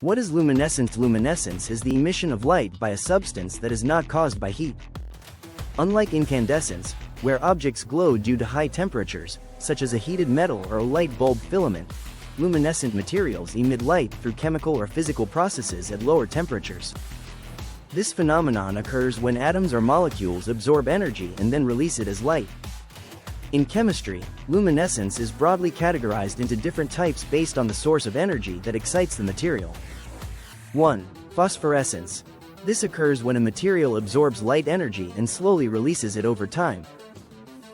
What is luminescence? Luminescence is the emission of light by a substance that is not caused by heat. Unlike incandescence, where objects glow due to high temperatures, such as a heated metal or a light bulb filament, luminescent materials emit light through chemical or physical processes at lower temperatures. This phenomenon occurs when atoms or molecules absorb energy and then release it as light. In chemistry, luminescence is broadly categorized into different types based on the source of energy that excites the material. 1. Phosphorescence. This occurs when a material absorbs light energy and slowly releases it over time.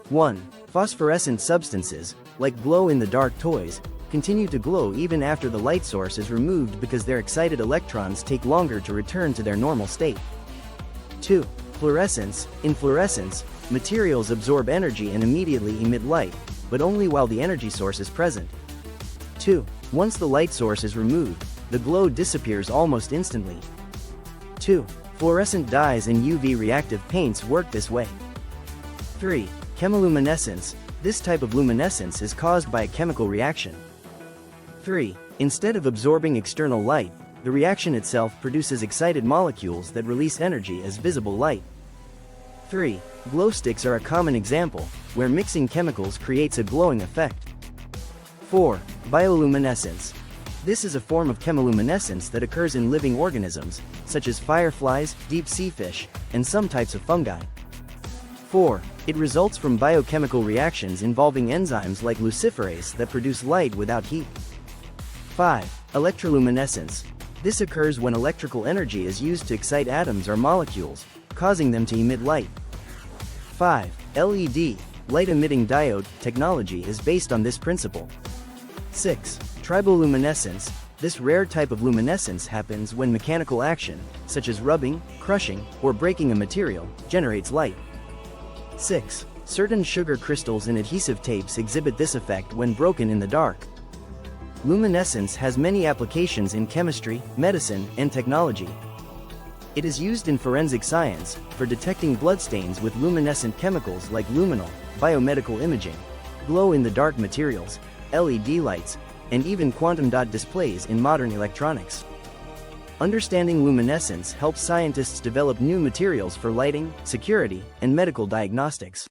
1. Phosphorescent substances, like glow-in-the-dark toys, continue to glow even after the light source is removed because their excited electrons take longer to return to their normal state. 2. Fluorescence. In fluorescence, materials absorb energy and immediately emit light, but only while the energy source is present. 2. Once the light source is removed, the glow disappears almost instantly. 2. Fluorescent dyes and UV reactive paints work this way. 3. Chemiluminescence. This type of luminescence is caused by a chemical reaction. 3. Instead of absorbing external light, the reaction itself produces excited molecules that release energy as visible light. 3. Glow sticks are a common example, where mixing chemicals creates a glowing effect. 4. Bioluminescence. This is a form of chemiluminescence that occurs in living organisms, such as fireflies, deep-sea fish, and some types of fungi. 4. It results from biochemical reactions involving enzymes like luciferase that produce light without heat. 5. Electroluminescence. This occurs when electrical energy is used to excite atoms or molecules, causing them to emit light. 5. LED, light-emitting diode, technology is based on this principle. 6. Triboluminescence. This rare type of luminescence happens when mechanical action, such as rubbing, crushing, or breaking a material, generates light. 6. Certain sugar crystals in adhesive tapes exhibit this effect when broken in the dark. Luminescence has many applications in chemistry, medicine, and technology. It is used in forensic science, for detecting bloodstains with luminescent chemicals like luminol, biomedical imaging, glow-in-the-dark materials, LED lights, and even quantum dot displays in modern electronics. Understanding luminescence helps scientists develop new materials for lighting, security, and medical diagnostics.